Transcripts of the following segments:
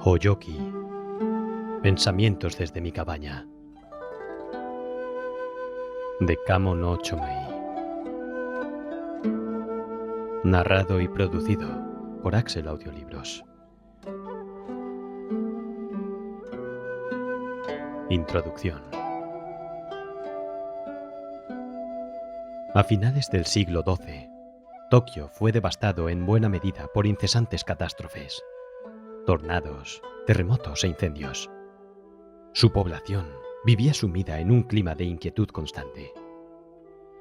Hoyoki. Pensamientos desde mi cabaña. De Kamo no Chomei. Narrado y producido por Axel Audiolibros. Introducción. A finales del siglo XII, Tokio fue devastado en buena medida por incesantes catástrofes, tornados, terremotos e incendios. Su población vivía sumida en un clima de inquietud constante.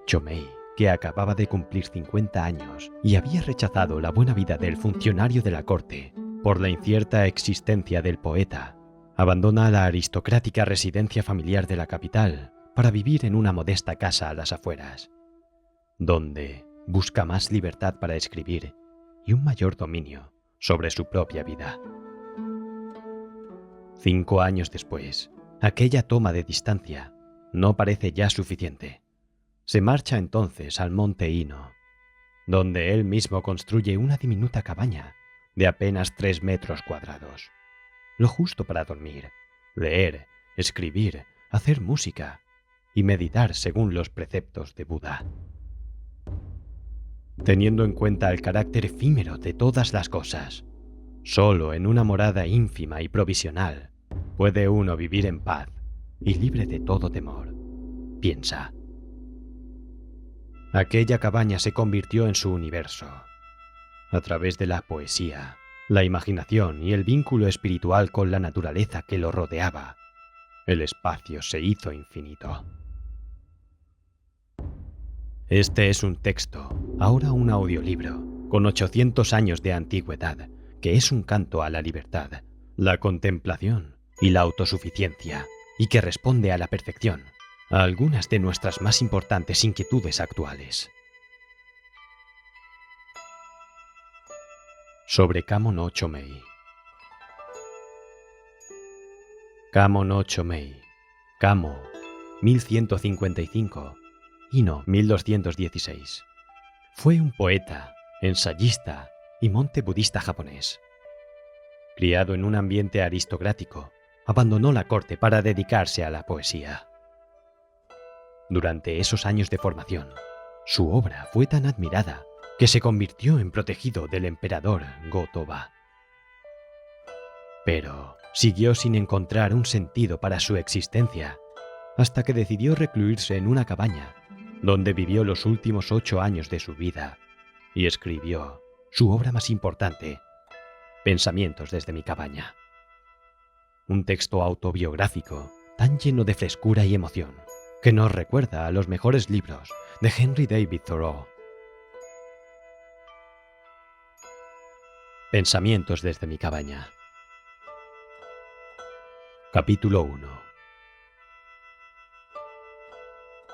Chomei, que acababa de cumplir 50 años y había rechazado la buena vida del funcionario de la corte por la incierta existencia del poeta, abandona la aristocrática residencia familiar de la capital para vivir en una modesta casa a las afueras, donde busca más libertad para escribir y un mayor dominio sobre su propia vida. 5 años después, aquella toma de distancia no parece ya suficiente. Se marcha entonces al monte Ino, donde él mismo construye una diminuta cabaña de apenas 3 metros cuadrados, lo justo para dormir, leer, escribir, hacer música y meditar según los preceptos de Buda. Teniendo en cuenta el carácter efímero de todas las cosas, solo en una morada ínfima y provisional puede uno vivir en paz y libre de todo temor, piensa. Aquella cabaña se convirtió en su universo. A través de la poesía, la imaginación y el vínculo espiritual con la naturaleza que lo rodeaba, el espacio se hizo infinito. Este es un texto, ahora un audiolibro, con 800 años de antigüedad, que es un canto a la libertad, la contemplación y la autosuficiencia, y que responde a la perfección a algunas de nuestras más importantes inquietudes actuales. Sobre Kamo no Chomei. Kamo no Chomei. Kamo, 1155. Ino, 1216. Fue un poeta, ensayista y monje budista japonés. Criado en un ambiente aristocrático, abandonó la corte para dedicarse a la poesía. Durante esos años de formación, su obra fue tan admirada que se convirtió en protegido del emperador Go-Toba. Pero siguió sin encontrar un sentido para su existencia, hasta que decidió recluirse en una cabaña, donde vivió los últimos 8 años de su vida, y escribió su obra más importante, Pensamientos desde mi cabaña. Un texto autobiográfico tan lleno de frescura y emoción, que nos recuerda a los mejores libros de Henry David Thoreau. Pensamientos desde mi cabaña. Capítulo 1.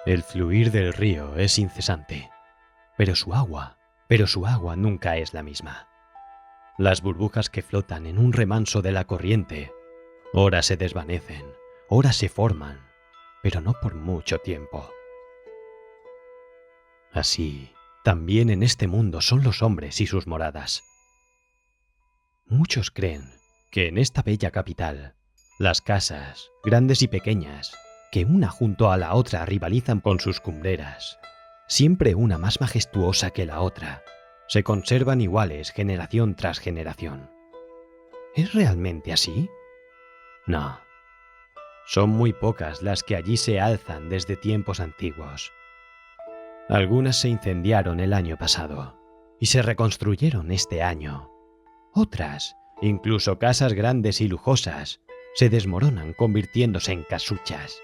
El fluir del río es incesante, pero su agua nunca es la misma. Las burbujas que flotan en un remanso de la corriente, ora se desvanecen, ora se forman, pero no por mucho tiempo. Así, también en este mundo son los hombres y sus moradas. Muchos creen que en esta bella capital, las casas, grandes y pequeñas, que una junto a la otra rivalizan con sus cumbreras, siempre una más majestuosa que la otra, se conservan iguales generación tras generación. ¿Es realmente así? No. Son muy pocas las que allí se alzan desde tiempos antiguos. Algunas se incendiaron el año pasado y se reconstruyeron este año. Otras, incluso casas grandes y lujosas, se desmoronan convirtiéndose en casuchas.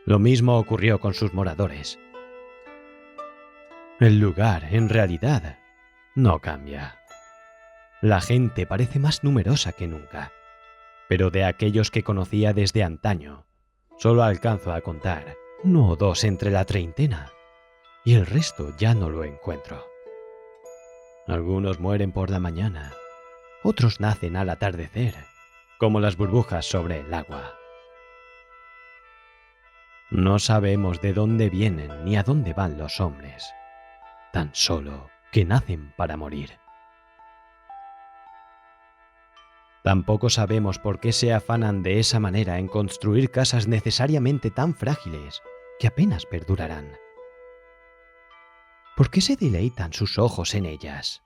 Lo mismo ocurrió con sus moradores. El lugar, en realidad, no cambia. La gente parece más numerosa que nunca, pero de aquellos que conocía desde antaño, solo alcanzo a contar 1 o 2 entre la treintena, y el resto ya no lo encuentro. Algunos mueren por la mañana, otros nacen al atardecer, como las burbujas sobre el agua. No sabemos de dónde vienen ni a dónde van los hombres, tan solo que nacen para morir. Tampoco sabemos por qué se afanan de esa manera en construir casas necesariamente tan frágiles que apenas perdurarán. ¿Por qué se deleitan sus ojos en ellas?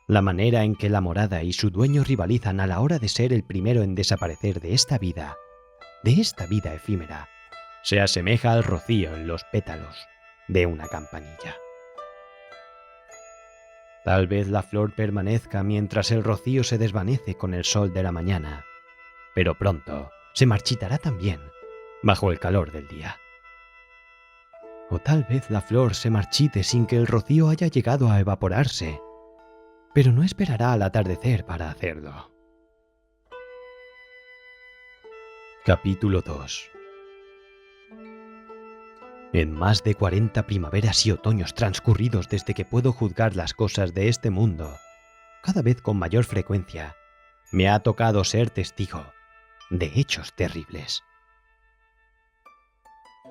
La manera en que la morada y su dueño rivalizan a la hora de ser el primero en desaparecer de esta vida efímera, se asemeja al rocío en los pétalos de una campanilla. Tal vez la flor permanezca mientras el rocío se desvanece con el sol de la mañana, pero pronto se marchitará también bajo el calor del día. O tal vez la flor se marchite sin que el rocío haya llegado a evaporarse, pero no esperará al atardecer para hacerlo. Capítulo 2. En más de 40 primaveras y otoños transcurridos desde que puedo juzgar las cosas de este mundo, cada vez con mayor frecuencia, me ha tocado ser testigo de hechos terribles.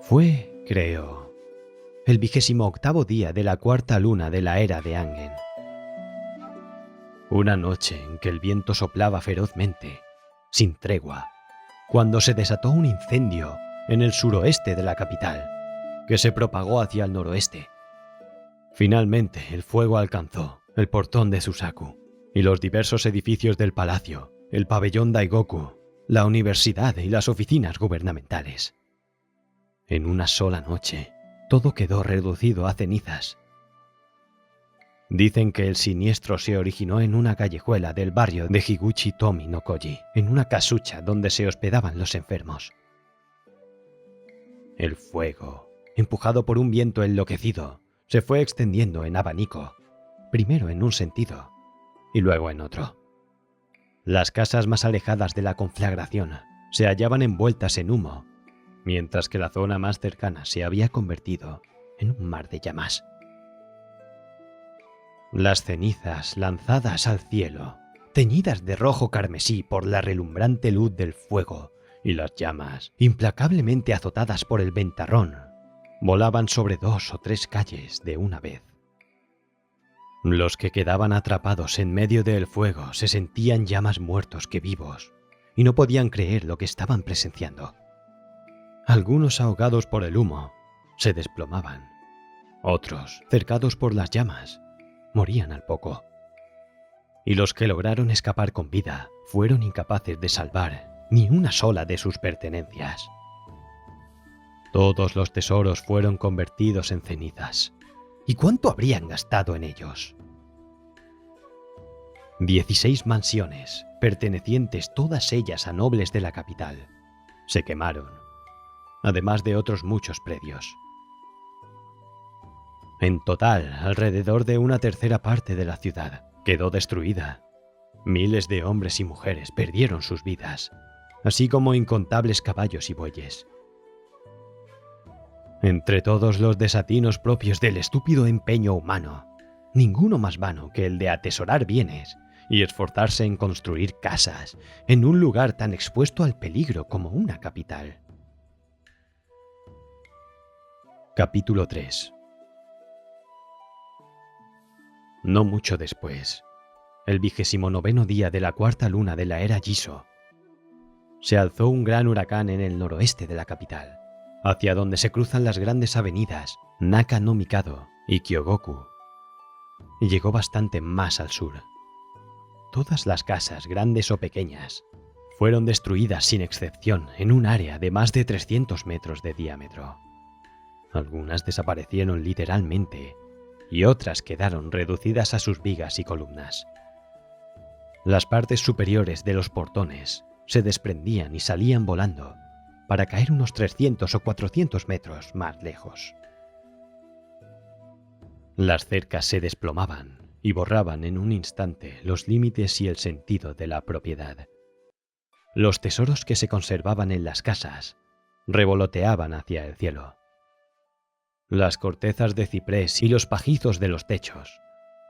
Fue, creo, el 28º día de la cuarta luna de la era de Angen. Una noche en que el viento soplaba ferozmente, sin tregua, cuando se desató un incendio en el suroeste de la capital, que se propagó hacia el noroeste. Finalmente, el fuego alcanzó el portón de Susaku y los diversos edificios del palacio, el pabellón Daigoku, la universidad y las oficinas gubernamentales. En una sola noche, todo quedó reducido a cenizas. Dicen que el siniestro se originó en una callejuela del barrio de Higuchi-Tomi no Koji, en una casucha donde se hospedaban los enfermos. El fuego, empujado por un viento enloquecido, se fue extendiendo en abanico, primero en un sentido y luego en otro. Las casas más alejadas de la conflagración se hallaban envueltas en humo, mientras que la zona más cercana se había convertido en un mar de llamas. Las cenizas lanzadas al cielo, teñidas de rojo carmesí por la relumbrante luz del fuego, y las llamas, implacablemente azotadas por el ventarrón, volaban sobre 2 o 3 calles de una vez. Los que quedaban atrapados en medio del fuego se sentían ya más muertos que vivos, y no podían creer lo que estaban presenciando. Algunos, ahogados por el humo, se desplomaban. Otros, cercados por las llamas, morían al poco. Y los que lograron escapar con vida fueron incapaces de salvar ni una sola de sus pertenencias. Todos los tesoros fueron convertidos en cenizas. ¿Y cuánto habrían gastado en ellos? 16 mansiones, pertenecientes todas ellas a nobles de la capital, se quemaron, además de otros muchos predios. En total, alrededor de 1/3 parte de la ciudad quedó destruida. Miles de hombres y mujeres perdieron sus vidas, así como incontables caballos y bueyes. Entre todos los desatinos propios del estúpido empeño humano, ninguno más vano que el de atesorar bienes y esforzarse en construir casas en un lugar tan expuesto al peligro como una capital. Capítulo 3. No mucho después, el 29º día de la cuarta luna de la era Jiso, se alzó un gran huracán en el noroeste de la capital, hacia donde se cruzan las grandes avenidas Naka no Mikado y Kyogoku, y llegó bastante más al sur. Todas las casas, grandes o pequeñas, fueron destruidas sin excepción en un área de más de 300 metros de diámetro. Algunas desaparecieron literalmente y otras quedaron reducidas a sus vigas y columnas. Las partes superiores de los portones se desprendían y salían volando para caer unos 300 o 400 metros más lejos. Las cercas se desplomaban y borraban en un instante los límites y el sentido de la propiedad. Los tesoros que se conservaban en las casas revoloteaban hacia el cielo. Las cortezas de ciprés y los pajizos de los techos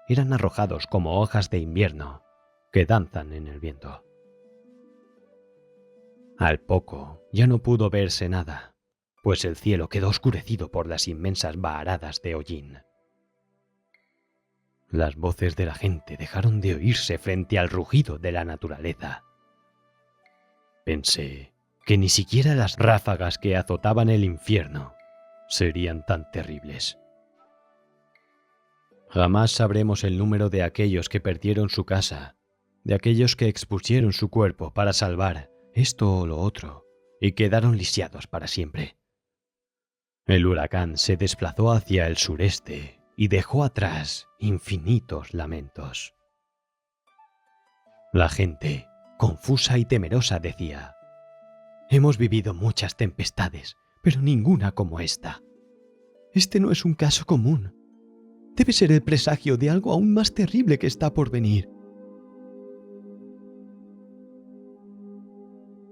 eran arrojados como hojas de invierno que danzan en el viento. Al poco ya no pudo verse nada, pues el cielo quedó oscurecido por las inmensas vaharadas de hollín. Las voces de la gente dejaron de oírse frente al rugido de la naturaleza. Pensé que ni siquiera las ráfagas que azotaban el infierno serían tan terribles. Jamás sabremos el número de aquellos que perdieron su casa, de aquellos que expusieron su cuerpo para salvar esto o lo otro y quedaron lisiados para siempre. El huracán se desplazó hacia el sureste y dejó atrás infinitos lamentos. La gente, confusa y temerosa, decía: «Hemos vivido muchas tempestades, pero ninguna como esta. Este no es un caso común. Debe ser el presagio de algo aún más terrible que está por venir».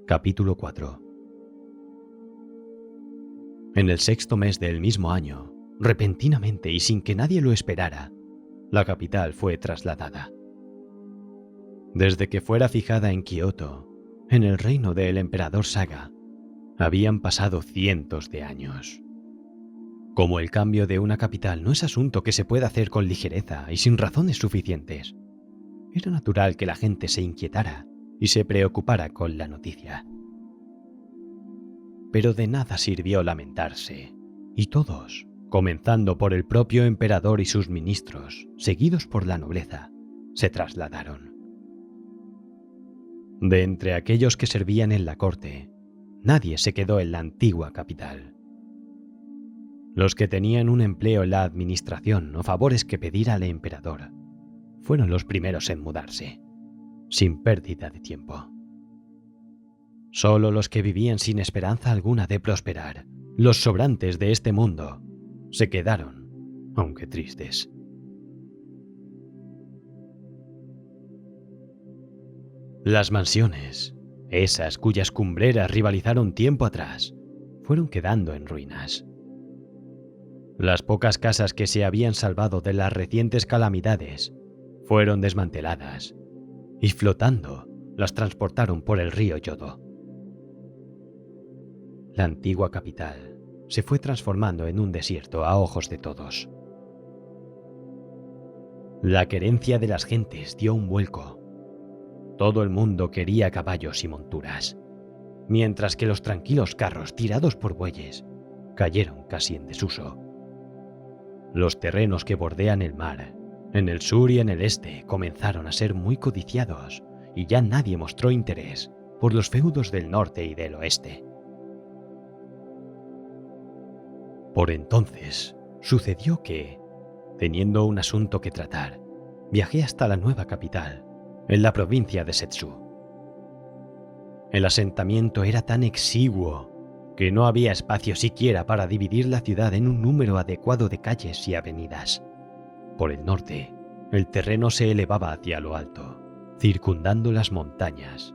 Capítulo 4. En el 6º mes del mismo año, repentinamente y sin que nadie lo esperara, la capital fue trasladada. Desde que fuera fijada en Kioto, en el reino del emperador Saga, habían pasado cientos de años. Como el cambio de una capital no es asunto que se pueda hacer con ligereza y sin razones suficientes, era natural que la gente se inquietara y se preocupara con la noticia. Pero de nada sirvió lamentarse, y todos, comenzando por el propio emperador y sus ministros, seguidos por la nobleza, se trasladaron. De entre aquellos que servían en la corte, nadie se quedó en la antigua capital. Los que tenían un empleo en la administración o favores que pedir al emperador fueron los primeros en mudarse, sin pérdida de tiempo. Solo los que vivían sin esperanza alguna de prosperar, los sobrantes de este mundo, se quedaron, aunque tristes. Las mansiones, esas cuyas cumbreras rivalizaron tiempo atrás, fueron quedando en ruinas. Las pocas casas que se habían salvado de las recientes calamidades fueron desmanteladas y flotando las transportaron por el río Yodo. La antigua capital se fue transformando en un desierto a ojos de todos. La querencia de las gentes dio un vuelco. Todo el mundo quería caballos y monturas, mientras que los tranquilos carros tirados por bueyes cayeron casi en desuso. Los terrenos que bordean el mar, en el sur y en el este, comenzaron a ser muy codiciados y ya nadie mostró interés por los feudos del norte y del oeste. Por entonces, sucedió que, teniendo un asunto que tratar, viajé hasta la nueva capital, en la provincia de Setsu. El asentamiento era tan exiguo que no había espacio siquiera para dividir la ciudad en un número adecuado de calles y avenidas. Por el norte, el terreno se elevaba hacia lo alto, circundando las montañas,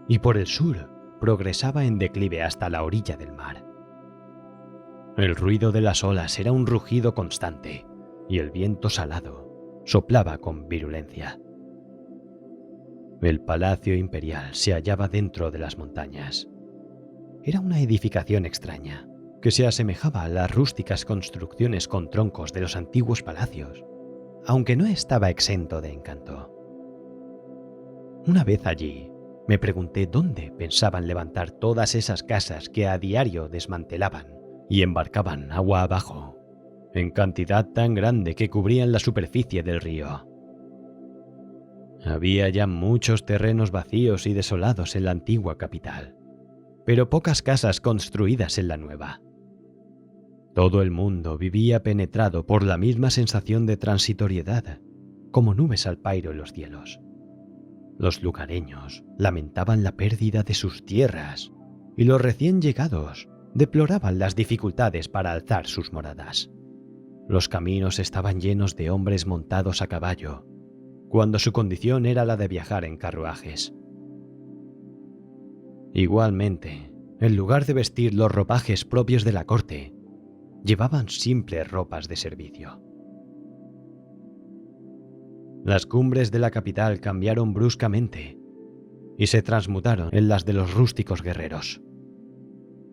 y por el sur progresaba en declive hasta la orilla del mar. El ruido de las olas era un rugido constante, y el viento salado soplaba con virulencia. El palacio imperial se hallaba dentro de las montañas. Era una edificación extraña, que se asemejaba a las rústicas construcciones con troncos de los antiguos palacios, aunque no estaba exento de encanto. Una vez allí, me pregunté dónde pensaban levantar todas esas casas que a diario desmantelaban y embarcaban agua abajo, en cantidad tan grande que cubrían la superficie del río. Había ya muchos terrenos vacíos y desolados en la antigua capital, pero pocas casas construidas en la nueva. Todo el mundo vivía penetrado por la misma sensación de transitoriedad, como nubes al pairo en los cielos. Los lugareños lamentaban la pérdida de sus tierras y los recién llegados deploraban las dificultades para alzar sus moradas. Los caminos estaban llenos de hombres montados a caballo, cuando su condición era la de viajar en carruajes. Igualmente, en lugar de vestir los ropajes propios de la corte, llevaban simples ropas de servicio. Las cumbres de la capital cambiaron bruscamente y se transmutaron en las de los rústicos guerreros.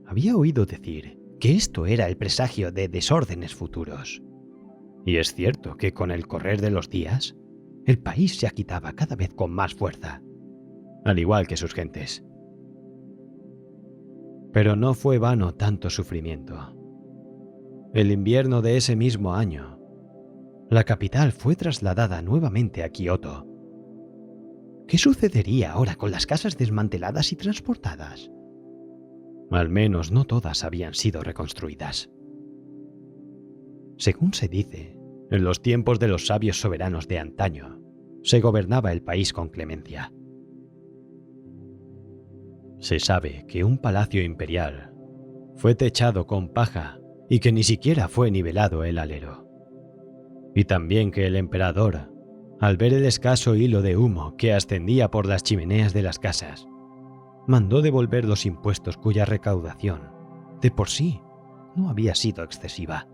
Había oído decir que esto era el presagio de desórdenes futuros. Y es cierto que con el correr de los días, el país se agitaba cada vez con más fuerza, al igual que sus gentes. Pero no fue vano tanto sufrimiento. El invierno de ese mismo año, la capital fue trasladada nuevamente a Kioto. ¿Qué sucedería ahora con las casas desmanteladas y transportadas? Al menos no todas habían sido reconstruidas. Según se dice, en los tiempos de los sabios soberanos de antaño, se gobernaba el país con clemencia. Se sabe que un palacio imperial fue techado con paja y que ni siquiera fue nivelado el alero. Y también que el emperador, al ver el escaso hilo de humo que ascendía por las chimeneas de las casas, mandó devolver los impuestos cuya recaudación, de por sí, no había sido excesiva.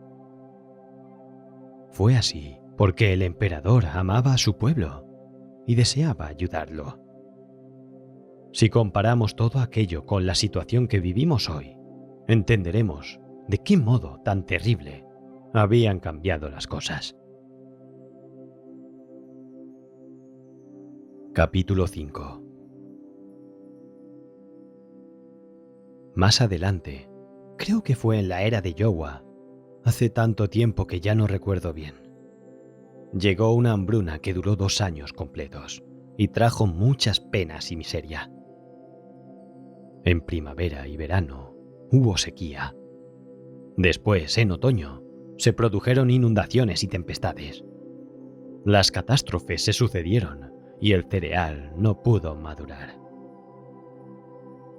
Fue así porque el emperador amaba a su pueblo y deseaba ayudarlo. Si comparamos todo aquello con la situación que vivimos hoy, entenderemos de qué modo tan terrible habían cambiado las cosas. Capítulo 5. Más adelante, creo que fue en la era de Yowa, hace tanto tiempo que ya no recuerdo bien, llegó una hambruna que duró 2 años completos y trajo muchas penas y miseria. En primavera y verano hubo sequía. Después, en otoño, se produjeron inundaciones y tempestades. Las catástrofes se sucedieron y el cereal no pudo madurar.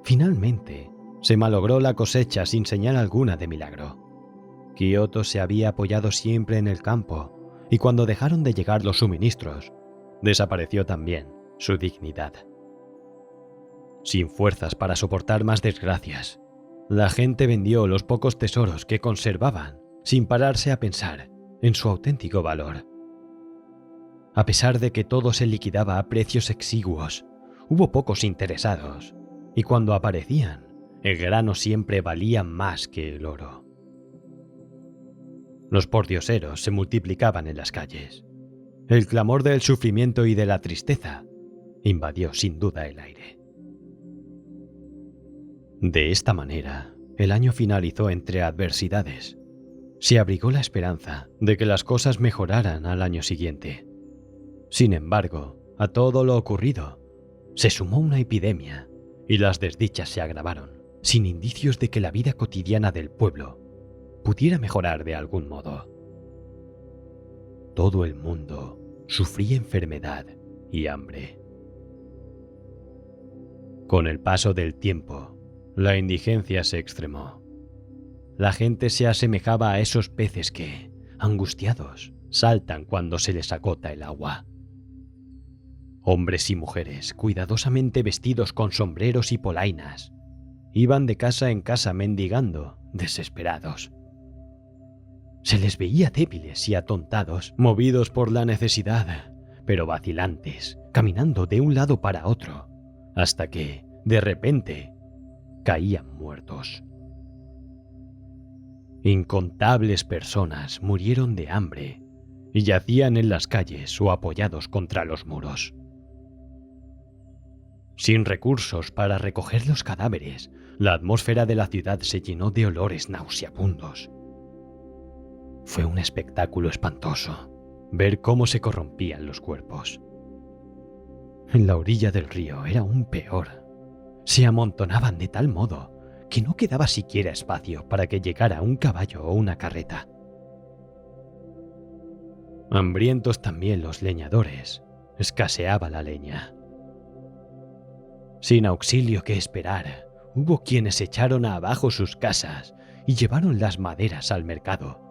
Finalmente, se malogró la cosecha sin señal alguna de milagro. Kioto se había apoyado siempre en el campo y cuando dejaron de llegar los suministros, desapareció también su dignidad. Sin fuerzas para soportar más desgracias, la gente vendió los pocos tesoros que conservaban sin pararse a pensar en su auténtico valor. A pesar de que todo se liquidaba a precios exiguos, hubo pocos interesados, y cuando aparecían, el grano siempre valía más que el oro. Los pordioseros se multiplicaban en las calles. El clamor del sufrimiento y de la tristeza invadió sin duda el aire. De esta manera, el año finalizó entre adversidades. Se abrigó la esperanza de que las cosas mejoraran al año siguiente. Sin embargo, a todo lo ocurrido, se sumó una epidemia y las desdichas se agravaron, sin indicios de que la vida cotidiana del pueblo pudiera mejorar de algún modo. Todo el mundo sufría enfermedad y hambre. Con el paso del tiempo, la indigencia se extremó. La gente se asemejaba a esos peces que, angustiados, saltan cuando se les agota el agua. Hombres y mujeres, cuidadosamente vestidos con sombreros y polainas, iban de casa en casa mendigando, desesperados. Se les veía débiles y atontados, movidos por la necesidad, pero vacilantes, caminando de un lado para otro, hasta que, de repente, caían muertos. Incontables personas murieron de hambre y yacían en las calles o apoyados contra los muros. Sin recursos para recoger los cadáveres, la atmósfera de la ciudad se llenó de olores nauseabundos. Fue un espectáculo espantoso ver cómo se corrompían los cuerpos. En la orilla del río era aún peor. Se amontonaban de tal modo que no quedaba siquiera espacio para que llegara un caballo o una carreta. Hambrientos también los leñadores, escaseaba la leña. Sin auxilio que esperar, hubo quienes echaron abajo sus casas y llevaron las maderas al mercado,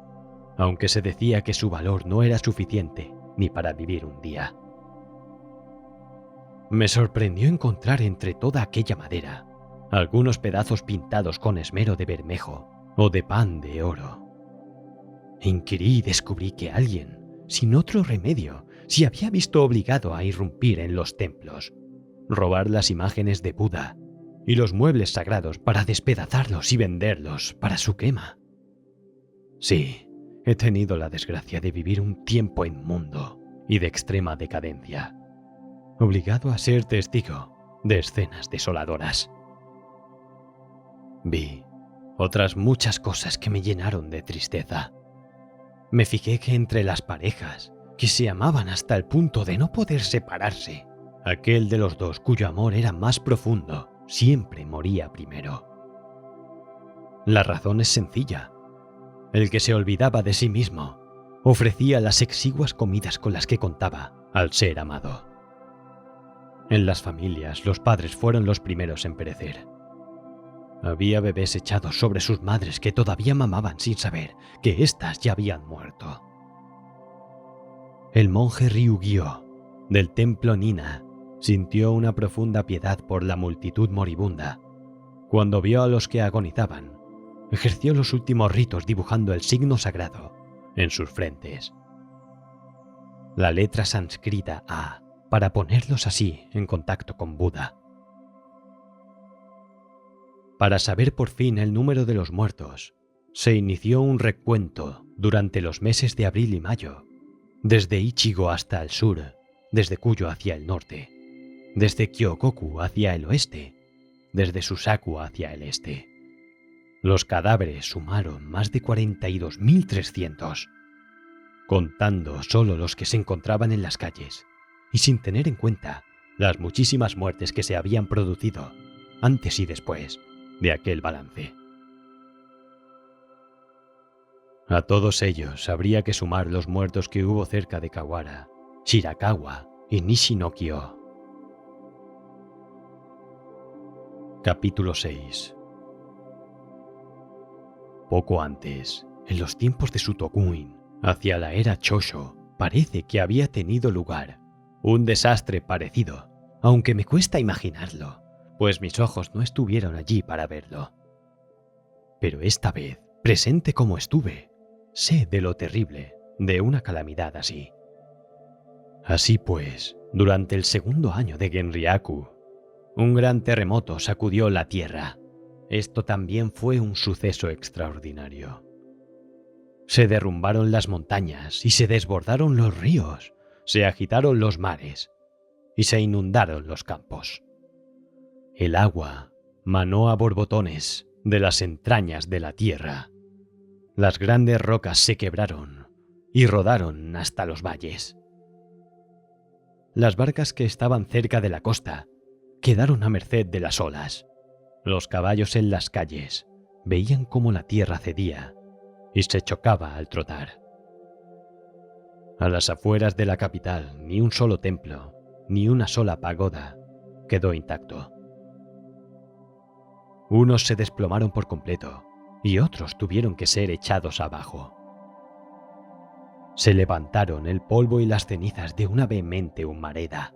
aunque se decía que su valor no era suficiente ni para vivir un día. Me sorprendió encontrar entre toda aquella madera algunos pedazos pintados con esmero de bermejo o de pan de oro. Inquirí y descubrí que alguien, sin otro remedio, se había visto obligado a irrumpir en los templos, robar las imágenes de Buda y los muebles sagrados para despedazarlos y venderlos para su quema. Sí, he tenido la desgracia de vivir un tiempo inmundo y de extrema decadencia, obligado a ser testigo de escenas desoladoras. Vi otras muchas cosas que me llenaron de tristeza. Me fijé que entre las parejas que se amaban hasta el punto de no poder separarse, aquel de los dos cuyo amor era más profundo siempre moría primero. La razón es sencilla. El que se olvidaba de sí mismo ofrecía las exiguas comidas con las que contaba al ser amado. En las familias, los padres fueron los primeros en perecer. Había bebés echados sobre sus madres que todavía mamaban sin saber que éstas ya habían muerto. El monje Ryugyo, del templo Nina, sintió una profunda piedad por la multitud moribunda. Cuando vio a los que agonizaban, ejerció los últimos ritos dibujando el signo sagrado en sus frentes. La letra sánscrita A, para ponerlos así en contacto con Buda. Para saber por fin el número de los muertos, se inició un recuento durante los meses de abril y mayo, desde Ichigo hasta el sur, desde Kuyo hacia el norte, desde Kyokoku hacia el oeste, desde Susaku hacia el este. Los cadáveres sumaron más de 42.300, contando solo los que se encontraban en las calles, y sin tener en cuenta las muchísimas muertes que se habían producido antes y después de aquel balance. A todos ellos habría que sumar los muertos que hubo cerca de Kawara, Shirakawa y Nishinokyo. Capítulo 6. Poco antes, en los tiempos de Sutokuin, hacia la era Chosho, parece que había tenido lugar un desastre parecido, aunque me cuesta imaginarlo, pues mis ojos no estuvieron allí para verlo. Pero esta vez, presente como estuve, sé de lo terrible de una calamidad así. Así pues, durante el segundo año de Genryaku, un gran terremoto sacudió la tierra. Esto también fue un suceso extraordinario. Se derrumbaron las montañas y se desbordaron los ríos, se agitaron los mares y se inundaron los campos. El agua manó a borbotones de las entrañas de la tierra. Las grandes rocas se quebraron y rodaron hasta los valles. Las barcas que estaban cerca de la costa quedaron a merced de las olas. Los caballos en las calles veían cómo la tierra cedía y se chocaba al trotar. A las afueras de la capital ni un solo templo, ni una sola pagoda quedó intacto. Unos se desplomaron por completo y otros tuvieron que ser echados abajo. Se levantaron el polvo y las cenizas de una vehemente humareda.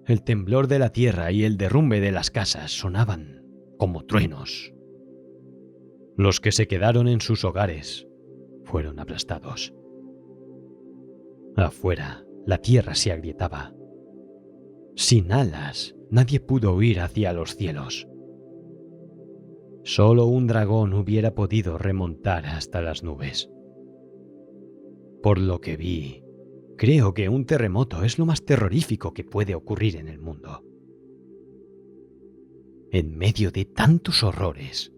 El temblor de la tierra y el derrumbe de las casas sonaban como truenos. Los que se quedaron en sus hogares fueron aplastados. Afuera, la tierra se agrietaba. Sin alas, nadie pudo huir hacia los cielos. Solo un dragón hubiera podido remontar hasta las nubes. Por lo que vi, creo que un terremoto es lo más terrorífico que puede ocurrir en el mundo. En medio de tantos horrores,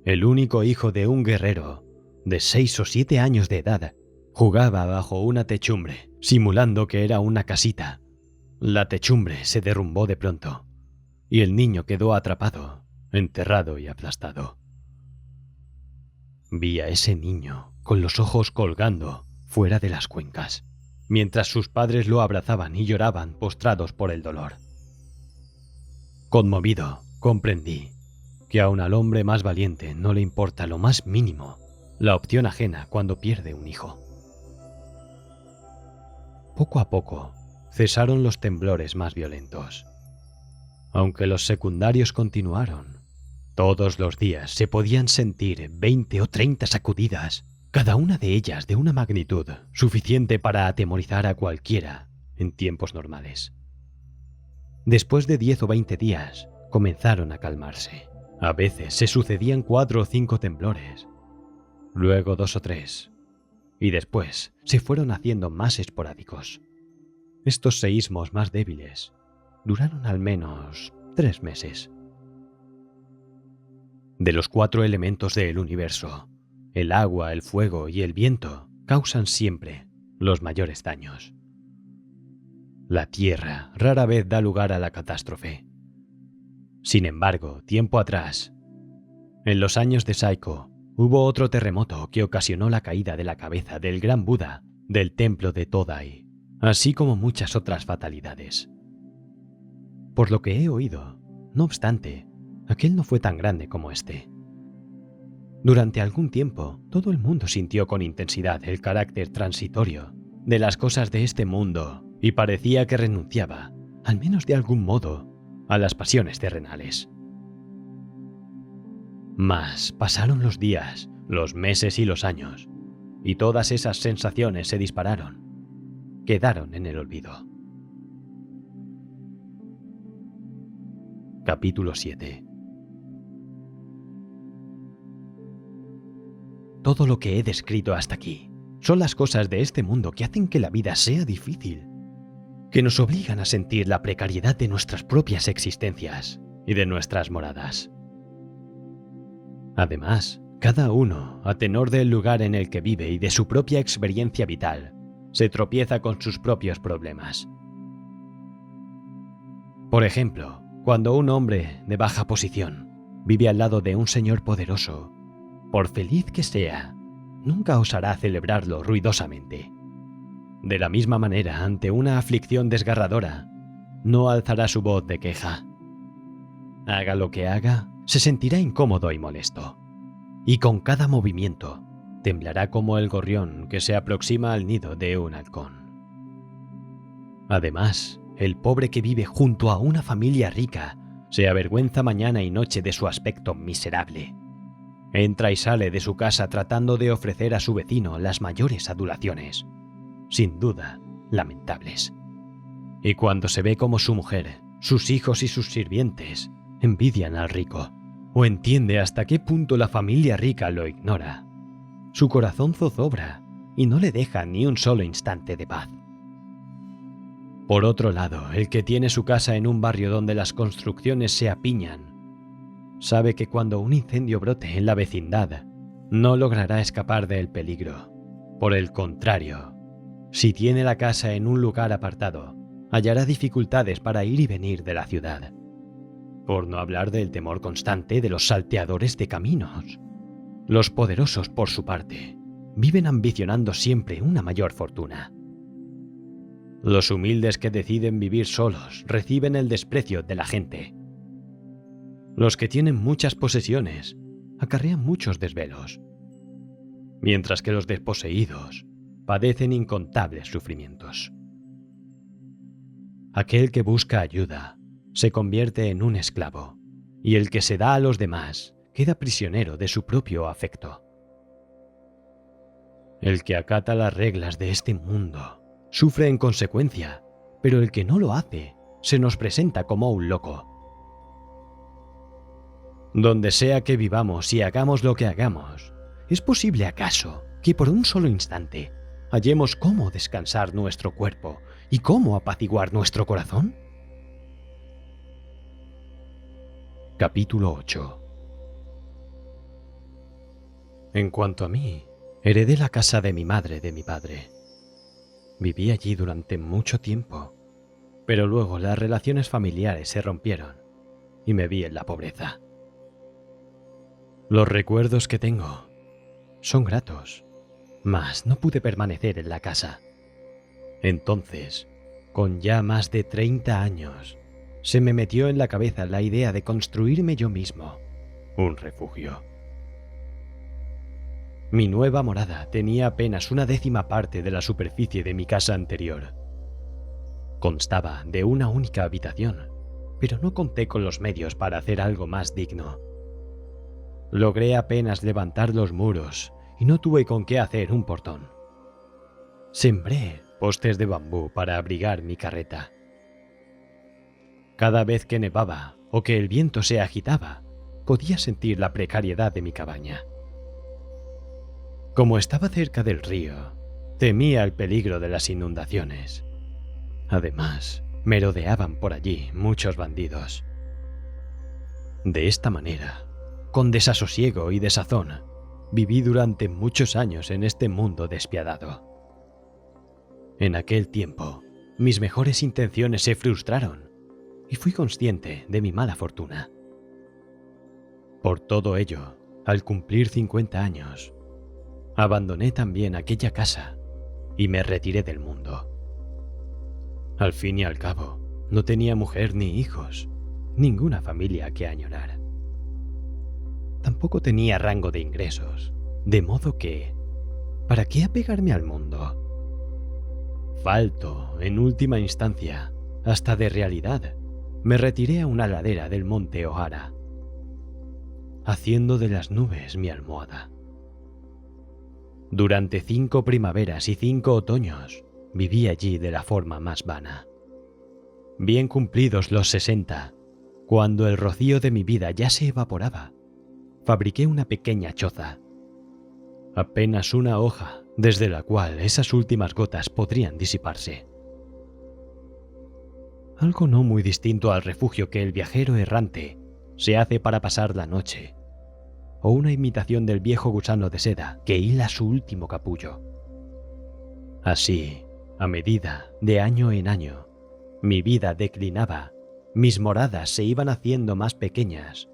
el único hijo de un guerrero, de 6 o 7 años de edad, jugaba bajo una techumbre, simulando que era una casita. La techumbre se derrumbó de pronto, y el niño quedó atrapado, enterrado y aplastado. Vi a ese niño con los ojos colgando fuera de las cuencas, mientras sus padres lo abrazaban y lloraban postrados por el dolor. Conmovido, comprendí que aun al hombre más valiente no le importa lo más mínimo la opción ajena cuando pierde un hijo. Poco a poco cesaron los temblores más violentos. Aunque los secundarios continuaron, todos los días se podían sentir 20 o 30 sacudidas, cada una de ellas de una magnitud suficiente para atemorizar a cualquiera en tiempos normales. Después de 10 o 20 días, comenzaron a calmarse. A veces se sucedían 4 o 5 temblores, luego 2 o 3, y después se fueron haciendo más esporádicos. Estos seísmos más débiles duraron al menos 3 meses. De los 4 elementos del universo, el agua, el fuego y el viento causan siempre los mayores daños. La tierra rara vez da lugar a la catástrofe. Sin embargo, tiempo atrás, en los años de Saiko, hubo otro terremoto que ocasionó la caída de la cabeza del gran Buda del templo de Todai, así como muchas otras fatalidades. Por lo que he oído, no obstante, aquel no fue tan grande como este. Durante algún tiempo, todo el mundo sintió con intensidad el carácter transitorio de las cosas de este mundo y parecía que renunciaba, al menos de algún modo, a las pasiones terrenales. Mas pasaron los días, los meses y los años, y todas esas sensaciones se dispararon, quedaron en el olvido. Capítulo 7. Todo lo que he descrito hasta aquí son las cosas de este mundo que hacen que la vida sea difícil, que nos obligan a sentir la precariedad de nuestras propias existencias y de nuestras moradas. Además, cada uno, a tenor del lugar en el que vive y de su propia experiencia vital, se tropieza con sus propios problemas. Por ejemplo, cuando un hombre de baja posición vive al lado de un señor poderoso, por feliz que sea, nunca osará celebrarlo ruidosamente. De la misma manera, ante una aflicción desgarradora, no alzará su voz de queja. Haga lo que haga, se sentirá incómodo y molesto, y con cada movimiento temblará como el gorrión que se aproxima al nido de un halcón. Además, el pobre que vive junto a una familia rica se avergüenza mañana y noche de su aspecto miserable. Entra y sale de su casa tratando de ofrecer a su vecino las mayores adulaciones, sin duda lamentables. Y cuando se ve como su mujer, sus hijos y sus sirvientes envidian al rico, o entiende hasta qué punto la familia rica lo ignora, su corazón zozobra y no le deja ni un solo instante de paz. Por otro lado, el que tiene su casa en un barrio donde las construcciones se apiñan, sabe que cuando un incendio brote en la vecindad, no logrará escapar del peligro. Por el contrario, si tiene la casa en un lugar apartado, hallará dificultades para ir y venir de la ciudad. Por no hablar del temor constante de los salteadores de caminos. Los poderosos, por su parte, viven ambicionando siempre una mayor fortuna. Los humildes que deciden vivir solos reciben el desprecio de la gente. Los que tienen muchas posesiones acarrean muchos desvelos, mientras que los desposeídos padecen incontables sufrimientos. Aquel que busca ayuda se convierte en un esclavo, y el que se da a los demás queda prisionero de su propio afecto. El que acata las reglas de este mundo sufre en consecuencia, pero el que no lo hace se nos presenta como un loco. Donde sea que vivamos y hagamos lo que hagamos, ¿es posible acaso que por un solo instante hallemos cómo descansar nuestro cuerpo y cómo apaciguar nuestro corazón? Capítulo 8. En cuanto a mí, heredé la casa de mi madre de mi padre. Viví allí durante mucho tiempo, pero luego las relaciones familiares se rompieron y me vi en la pobreza. Los recuerdos que tengo son gratos, mas no pude permanecer en la casa. Entonces, con ya más de 30 años, se me metió en la cabeza la idea de construirme yo mismo un refugio. Mi nueva morada tenía apenas 1/10 parte de la superficie de mi casa anterior. Constaba de una única habitación, pero no conté con los medios para hacer algo más digno. Logré apenas levantar los muros y no tuve con qué hacer un portón. Sembré postes de bambú para abrigar mi carreta. Cada vez que nevaba o que el viento se agitaba, podía sentir la precariedad de mi cabaña. Como estaba cerca del río, temía el peligro de las inundaciones. Además, merodeaban por allí muchos bandidos. De esta manera, con desasosiego y desazón, viví durante muchos años en este mundo despiadado. En aquel tiempo, mis mejores intenciones se frustraron y fui consciente de mi mala fortuna. Por todo ello, al cumplir 50 años, abandoné también aquella casa y me retiré del mundo. Al fin y al cabo, no tenía mujer ni hijos, ninguna familia que añorar. Tampoco tenía rango de ingresos, de modo que, ¿para qué apegarme al mundo? Falto, en última instancia, hasta de realidad, me retiré a una ladera del monte Ohara, haciendo de las nubes mi almohada. Durante 5 primaveras y 5 otoños viví allí de la forma más vana. Bien cumplidos los 60, cuando el rocío de mi vida ya se evaporaba, fabriqué una pequeña choza, apenas una hoja desde la cual esas últimas gotas podrían disiparse. Algo no muy distinto al refugio que el viajero errante se hace para pasar la noche, o una imitación del viejo gusano de seda que hila su último capullo. Así, a medida, de año en año, mi vida declinaba, mis moradas se iban haciendo más pequeñas.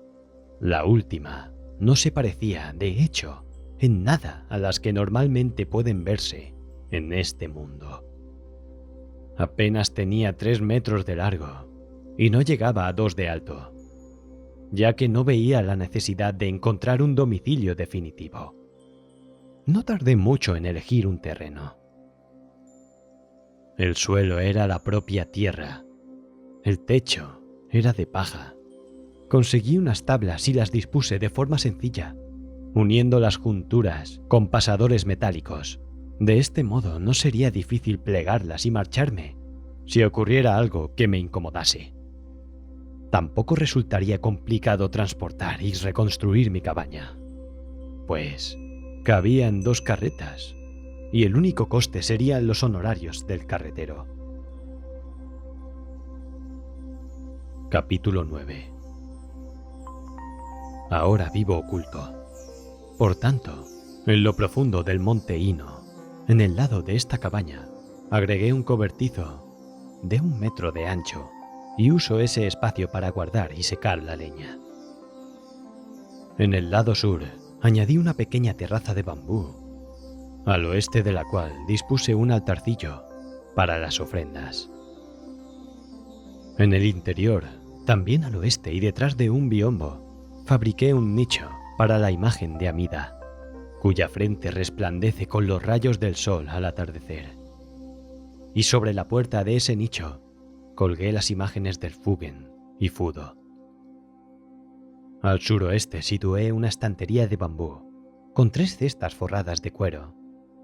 La última no se parecía, de hecho, en nada a las que normalmente pueden verse en este mundo. Apenas tenía 3 metros de largo y no llegaba a 2 de alto, ya que no veía la necesidad de encontrar un domicilio definitivo. No tardé mucho en elegir un terreno. El suelo era la propia tierra. El techo era de paja. Conseguí unas tablas y las dispuse de forma sencilla, uniendo las junturas con pasadores metálicos. De este modo no sería difícil plegarlas y marcharme si ocurriera algo que me incomodase. Tampoco resultaría complicado transportar y reconstruir mi cabaña, pues cabían 2 carretas y el único coste serían los honorarios del carretero. Capítulo 9. Ahora vivo oculto. Por tanto, en lo profundo del monte Hino, en el lado de esta cabaña, agregué un cobertizo de 1 metro de ancho y uso ese espacio para guardar y secar la leña. En el lado sur, añadí una pequeña terraza de bambú, al oeste de la cual dispuse un altarcillo para las ofrendas. En el interior, también al oeste y detrás de un biombo, fabriqué un nicho para la imagen de Amida, cuya frente resplandece con los rayos del sol al atardecer. Y sobre la puerta de ese nicho colgué las imágenes del Fugen y Fudo. Al suroeste situé una estantería de bambú, con 3 cestas forradas de cuero,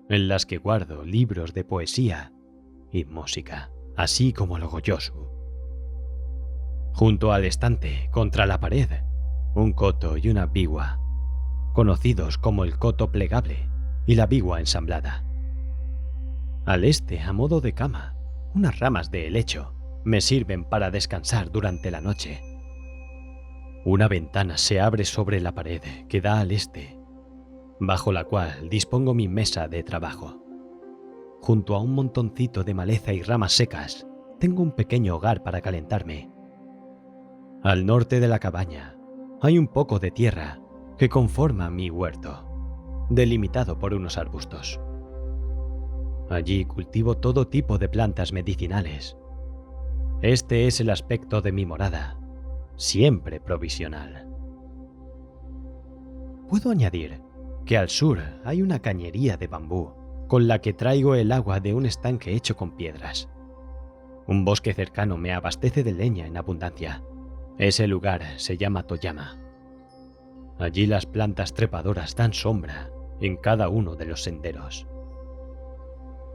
en las que guardo libros de poesía y música, así como el goyosu. Junto al estante, contra la pared, un koto y una biwa, conocidos como el koto plegable y la biwa ensamblada. Al este, a modo de cama, unas ramas de helecho me sirven para descansar durante la noche. Una ventana se abre sobre la pared que da al este, bajo la cual dispongo mi mesa de trabajo. Junto a un montoncito de maleza y ramas secas, tengo un pequeño hogar para calentarme. Al norte de la cabaña hay un poco de tierra que conforma mi huerto, delimitado por unos arbustos. Allí cultivo todo tipo de plantas medicinales. Este es el aspecto de mi morada, siempre provisional. Puedo añadir que al sur hay una cañería de bambú con la que traigo el agua de un estanque hecho con piedras. Un bosque cercano me abastece de leña en abundancia. Ese lugar se llama Toyama. Allí las plantas trepadoras dan sombra en cada uno de los senderos.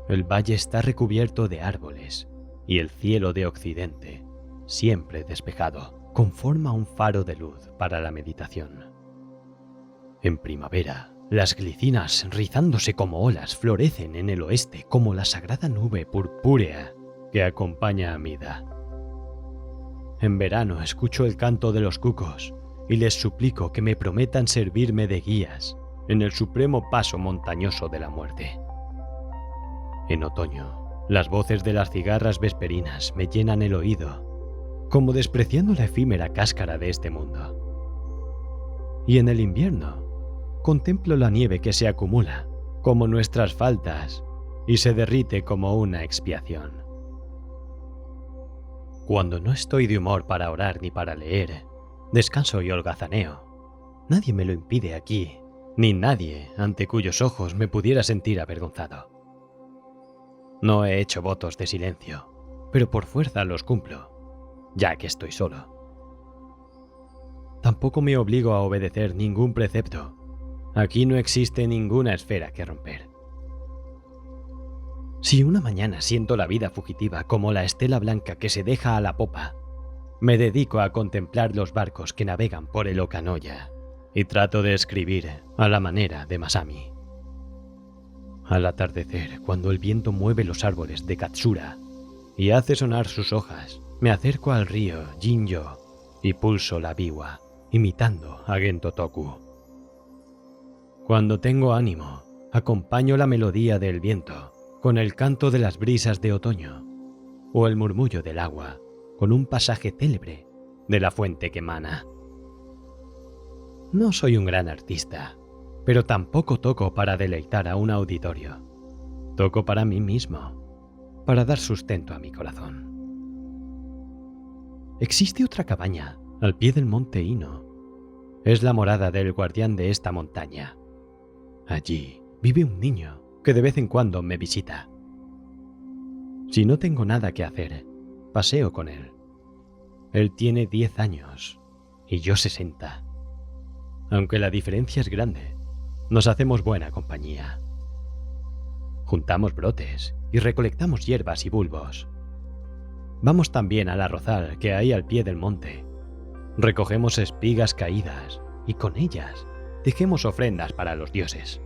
El valle está recubierto de árboles y el cielo de occidente, siempre despejado, conforma un faro de luz para la meditación. En primavera, Las glicinas, rizándose como olas, florecen en el oeste como la sagrada nube purpúrea que acompaña a Mida. En verano escucho el canto de los cucos y les suplico que me prometan servirme de guías en el supremo paso montañoso de la muerte. En otoño, las voces de las cigarras vesperinas me llenan el oído, como despreciando la efímera cáscara de este mundo. Y en el invierno, contemplo la nieve que se acumula, como nuestras faltas, y se derrite como una expiación. Cuando no estoy de humor para orar ni para leer, descanso y holgazaneo. Nadie me lo impide aquí, ni nadie ante cuyos ojos me pudiera sentir avergonzado. No he hecho votos de silencio, pero por fuerza los cumplo, ya que estoy solo. Tampoco me obligo a obedecer ningún precepto. Aquí no existe ninguna esfera que romper. Si una mañana siento la vida fugitiva como la estela blanca que se deja a la popa, me dedico a contemplar los barcos que navegan por el Okanoya y trato de escribir a la manera de Masami. Al atardecer, cuando el viento mueve los árboles de Katsura y hace sonar sus hojas, me acerco al río Jinjo y pulso la biwa, imitando a Gentotoku. Cuando tengo ánimo, acompaño la melodía del viento con el canto de las brisas de otoño o el murmullo del agua con un pasaje célebre de la fuente que mana. No soy un gran artista, pero tampoco toco para deleitar a un auditorio. Toco para mí mismo, para dar sustento a mi corazón. Existe otra cabaña al pie del monte Hino. Es la morada del guardián de esta montaña. Allí vive un niño que de vez en cuando me visita. Si no tengo nada que hacer, paseo con él. Él tiene 10 años y yo 60. Aunque la diferencia es grande, nos hacemos buena compañía. Juntamos brotes y recolectamos hierbas y bulbos. Vamos también al arrozal que hay al pie del monte. Recogemos espigas caídas y con ellas tejemos ofrendas para los dioses.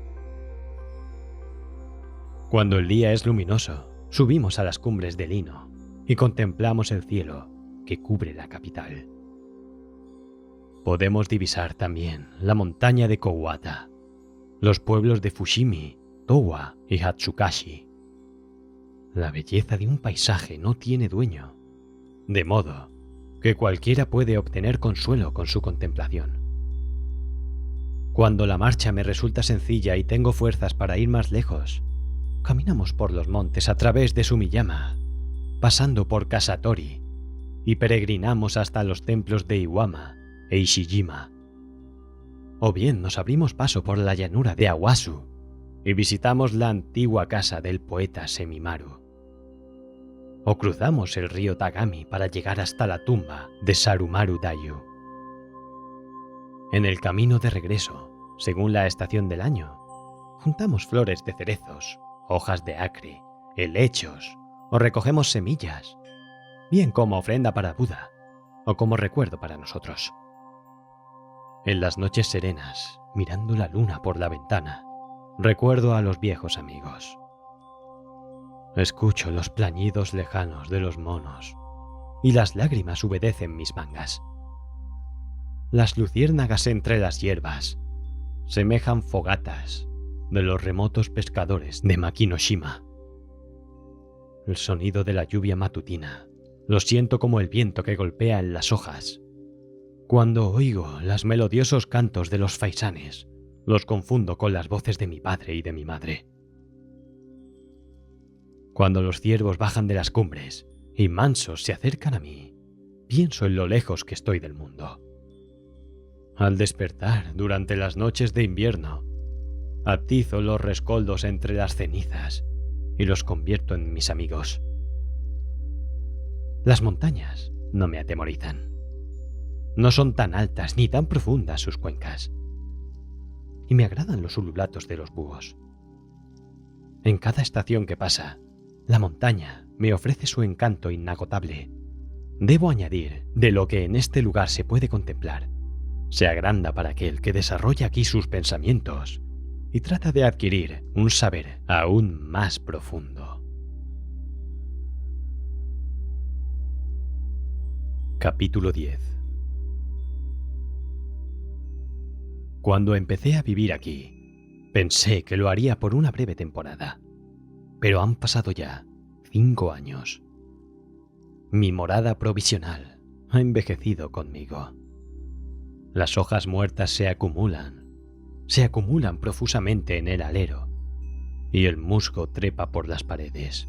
Cuando el día es luminoso, subimos a las cumbres del Hino y contemplamos el cielo que cubre la capital. Podemos divisar también la montaña de Kowata, los pueblos de Fushimi, Towa y Hatsukashi. La belleza de un paisaje no tiene dueño, de modo que cualquiera puede obtener consuelo con su contemplación. Cuando la marcha me resulta sencilla y tengo fuerzas para ir más lejos, caminamos por los montes a través de Sumiyama, pasando por Kasatori, y peregrinamos hasta los templos de Iwama e Ishijima. O bien nos abrimos paso por la llanura de Awasu y visitamos la antigua casa del poeta Semimaru. O cruzamos el río Tagami para llegar hasta la tumba de Sarumaru Dayu. En el camino de regreso, según la estación del año, juntamos flores de cerezos, hojas de acre, helechos o recogemos semillas, bien como ofrenda para Buda o como recuerdo para nosotros. En las noches serenas, mirando la luna por la ventana, recuerdo a los viejos amigos. Escucho los plañidos lejanos de los monos y las lágrimas humedecen mis mangas. Las luciérnagas entre las hierbas semejan fogatas de los remotos pescadores de Makinoshima. El sonido de la lluvia matutina lo siento como el viento que golpea en las hojas. Cuando oigo los melodiosos cantos de los faisanes, los confundo con las voces de mi padre y de mi madre. Cuando los ciervos bajan de las cumbres y mansos se acercan a mí, pienso en lo lejos que estoy del mundo. Al despertar durante las noches de invierno, atizo los rescoldos entre las cenizas y los convierto en mis amigos. Las montañas no me atemorizan. No son tan altas ni tan profundas sus cuencas. Y me agradan los ululatos de los búhos. En cada estación que pasa, la montaña me ofrece su encanto inagotable. Debo añadir, de lo que en este lugar se puede contemplar, se agranda para aquel que desarrolla aquí sus pensamientos y trata de adquirir un saber aún más profundo. Capítulo 10. Cuando empecé a vivir aquí, pensé que lo haría por una breve temporada, pero han pasado ya 5 años. Mi morada provisional ha envejecido conmigo. Las hojas muertas se acumulan profusamente en el alero, y el musgo trepa por las paredes.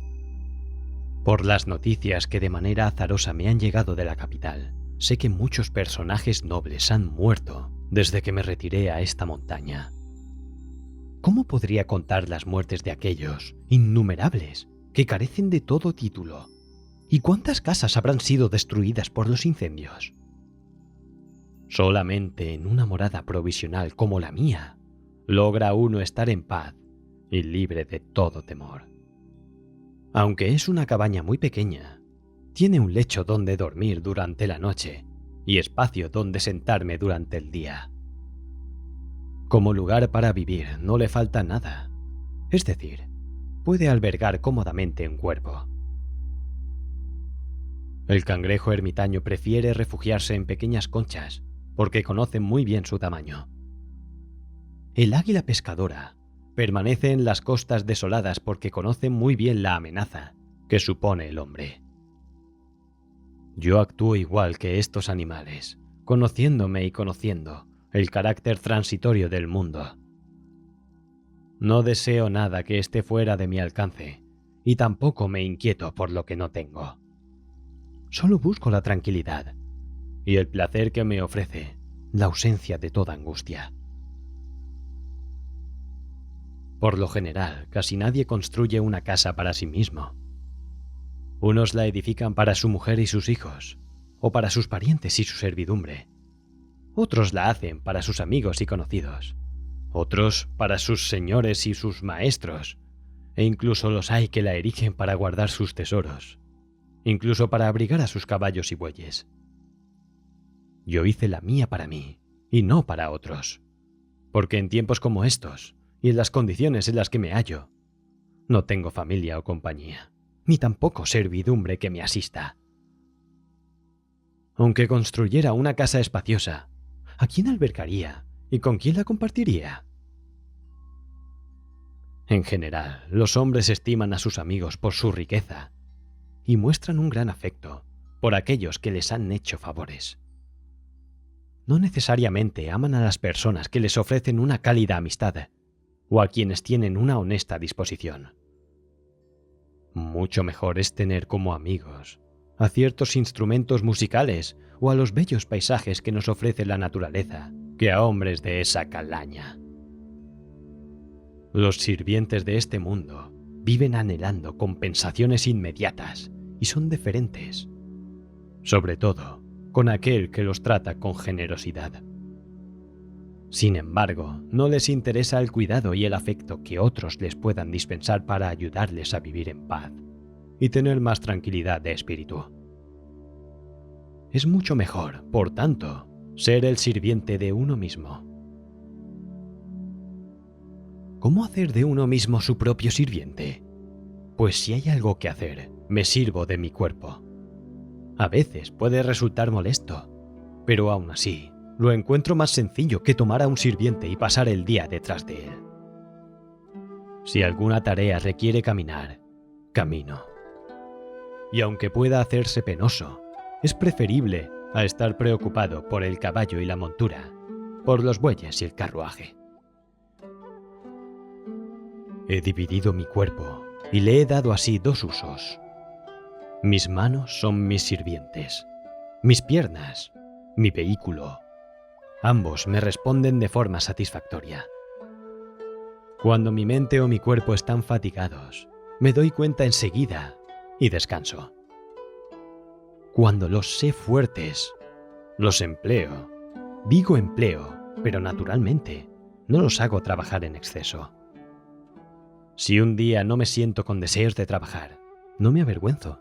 Por las noticias que de manera azarosa me han llegado de la capital, sé que muchos personajes nobles han muerto desde que me retiré a esta montaña. ¿Cómo podría contar las muertes de aquellos, innumerables, que carecen de todo título? ¿Y cuántas casas habrán sido destruidas por los incendios? Solamente en una morada provisional como la mía, logra uno estar en paz y libre de todo temor. Aunque es una cabaña muy pequeña, tiene un lecho donde dormir durante la noche y espacio donde sentarme durante el día. Como lugar para vivir no le falta nada, es decir, puede albergar cómodamente un cuervo. El cangrejo ermitaño prefiere refugiarse en pequeñas conchas porque conoce muy bien su tamaño. El águila pescadora permanece en las costas desoladas porque conoce muy bien la amenaza que supone el hombre. Yo actúo igual que estos animales, conociéndome y conociendo el carácter transitorio del mundo. No deseo nada que esté fuera de mi alcance y tampoco me inquieto por lo que no tengo. Solo busco la tranquilidad y el placer que me ofrece la ausencia de toda angustia. Por lo general, casi nadie construye una casa para sí mismo. Unos la edifican para su mujer y sus hijos, o para sus parientes y su servidumbre. Otros la hacen para sus amigos y conocidos. Otros para sus señores y sus maestros, e incluso los hay que la erigen para guardar sus tesoros, incluso para abrigar a sus caballos y bueyes. Yo hice la mía para mí, y no para otros, porque en tiempos como estos, y en las condiciones en las que me hallo, no tengo familia o compañía, ni tampoco servidumbre que me asista. Aunque construyera una casa espaciosa, ¿a quién albergaría y con quién la compartiría? En general, los hombres estiman a sus amigos por su riqueza y muestran un gran afecto por aquellos que les han hecho favores. No necesariamente aman a las personas que les ofrecen una cálida amistad o a quienes tienen una honesta disposición. Mucho mejor es tener como amigos a ciertos instrumentos musicales o a los bellos paisajes que nos ofrece la naturaleza que a hombres de esa calaña. Los sirvientes de este mundo viven anhelando compensaciones inmediatas y son deferentes, sobre todo con aquel que los trata con generosidad. Sin embargo, no les interesa el cuidado y el afecto que otros les puedan dispensar para ayudarles a vivir en paz y tener más tranquilidad de espíritu. Es mucho mejor, por tanto, ser el sirviente de uno mismo. ¿Cómo hacer de uno mismo su propio sirviente? Pues si hay algo que hacer, me sirvo de mi cuerpo. A veces puede resultar molesto, pero aún así, lo encuentro más sencillo que tomar a un sirviente y pasar el día detrás de él. Si alguna tarea requiere caminar, camino. Y aunque pueda hacerse penoso, es preferible a estar preocupado por el caballo y la montura, por los bueyes y el carruaje. He dividido mi cuerpo y le he dado así 2 usos. Mis manos son mis sirvientes, mis piernas, mi vehículo. Ambos me responden de forma satisfactoria. Cuando mi mente o mi cuerpo están fatigados, me doy cuenta enseguida y descanso. Cuando los sé fuertes, los empleo. Digo empleo, pero naturalmente no los hago trabajar en exceso. Si un día no me siento con deseos de trabajar, no me avergüenzo.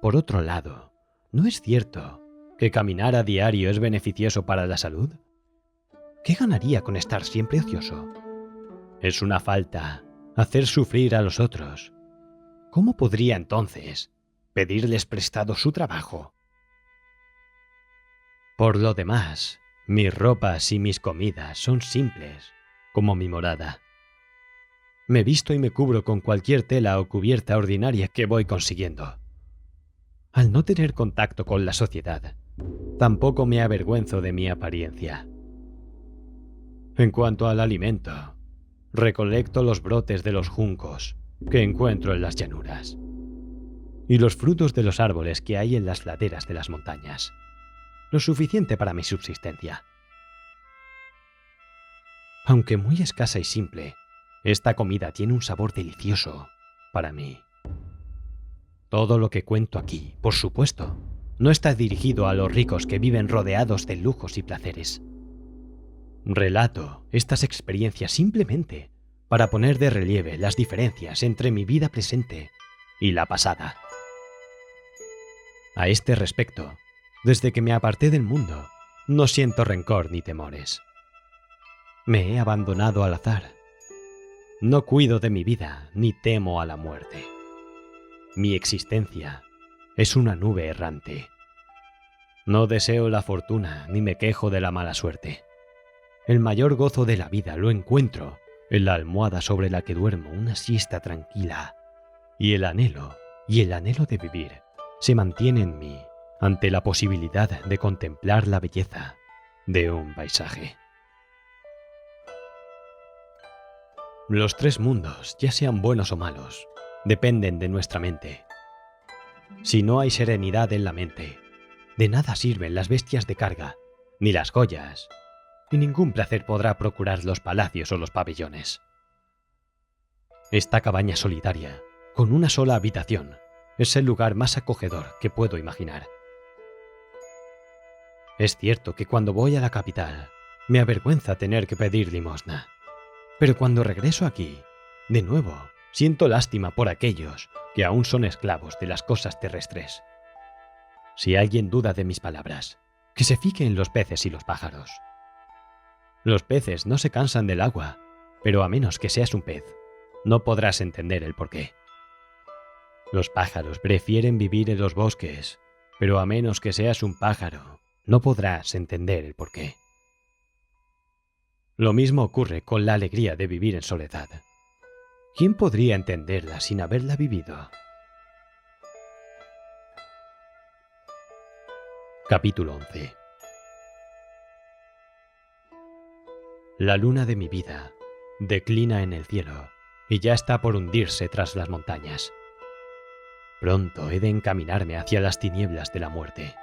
Por otro lado, ¿no es cierto que caminar a diario es beneficioso para la salud? ¿Qué ganaría con estar siempre ocioso? Es una falta hacer sufrir a los otros. ¿Cómo podría entonces pedirles prestado su trabajo? Por lo demás, mis ropas y mis comidas son simples, como mi morada. Me visto y me cubro con cualquier tela o cubierta ordinaria que voy consiguiendo. Al no tener contacto con la sociedad, tampoco me avergüenzo de mi apariencia. En cuanto al alimento, recolecto los brotes de los juncos que encuentro en las llanuras y los frutos de los árboles que hay en las laderas de las montañas, lo suficiente para mi subsistencia. Aunque muy escasa y simple, esta comida tiene un sabor delicioso para mí. Todo lo que cuento aquí, por supuesto, no está dirigido a los ricos que viven rodeados de lujos y placeres. Relato estas experiencias simplemente para poner de relieve las diferencias entre mi vida presente y la pasada. A este respecto, desde que me aparté del mundo, no siento rencor ni temores. Me he abandonado al azar. No cuido de mi vida ni temo a la muerte. Mi existencia es una nube errante. No deseo la fortuna ni me quejo de la mala suerte. El mayor gozo de la vida lo encuentro en la almohada sobre la que duermo una siesta tranquila, y el anhelo de vivir se mantiene en mí ante la posibilidad de contemplar la belleza de un paisaje. Los tres mundos, ya sean buenos o malos, dependen de nuestra mente. Si no hay serenidad en la mente, de nada sirven las bestias de carga, ni las joyas, y ningún placer podrá procurar los palacios o los pabellones. Esta cabaña solitaria, con una sola habitación, es el lugar más acogedor que puedo imaginar. Es cierto que cuando voy a la capital, me avergüenza tener que pedir limosna, pero cuando regreso aquí, de nuevo, siento lástima por aquellos que aún son esclavos de las cosas terrestres. Si alguien duda de mis palabras, que se fije en los peces y los pájaros. Los peces no se cansan del agua, pero a menos que seas un pez, no podrás entender el porqué. Los pájaros prefieren vivir en los bosques, pero a menos que seas un pájaro, no podrás entender el porqué. Lo mismo ocurre con la alegría de vivir en soledad. ¿Quién podría entenderla sin haberla vivido? Capítulo 11. La luna de mi vida declina en el cielo y ya está por hundirse tras las montañas. Pronto he de encaminarme hacia las tinieblas de la muerte.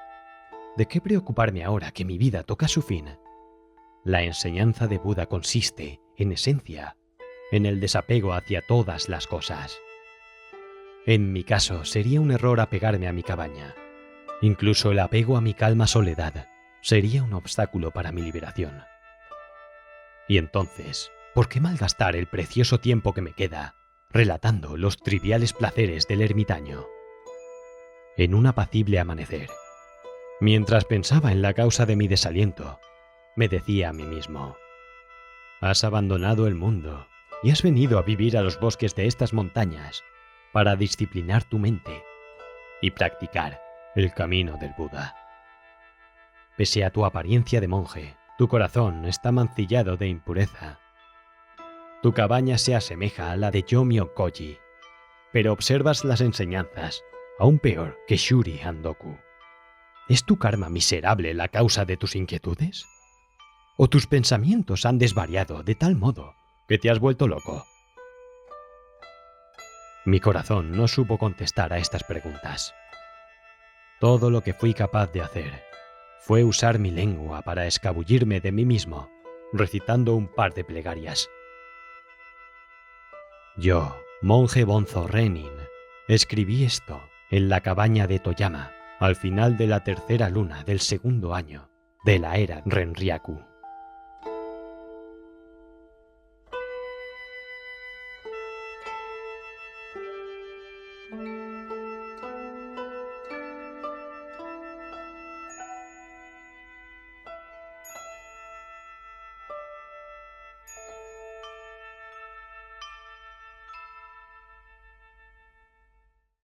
¿De qué preocuparme ahora que mi vida toca su fin? La enseñanza de Buda consiste, en esencia, en el desapego hacia todas las cosas. En mi caso, sería un error apegarme a mi cabaña. Incluso el apego a mi calma soledad sería un obstáculo para mi liberación. Y entonces, ¿por qué malgastar el precioso tiempo que me queda relatando los triviales placeres del ermitaño? En un apacible amanecer, mientras pensaba en la causa de mi desaliento, me decía a mí mismo: has abandonado el mundo y has venido a vivir a los bosques de estas montañas para disciplinar tu mente y practicar el camino del Buda. Pese a tu apariencia de monje, tu corazón está mancillado de impureza. Tu cabaña se asemeja a la de Yomio Koji, pero observas las enseñanzas, aún peor que Shuri Handoku. ¿Es tu karma miserable la causa de tus inquietudes? ¿O tus pensamientos han desvariado de tal modo que te has vuelto loco? Mi corazón no supo contestar a estas preguntas. Todo lo que fui capaz de hacer fue usar mi lengua para escabullirme de mí mismo, recitando un par de plegarias. Yo, monje Bonzo Renin, escribí esto en la cabaña de Toyama al final de la tercera luna del segundo año de la era Renryaku.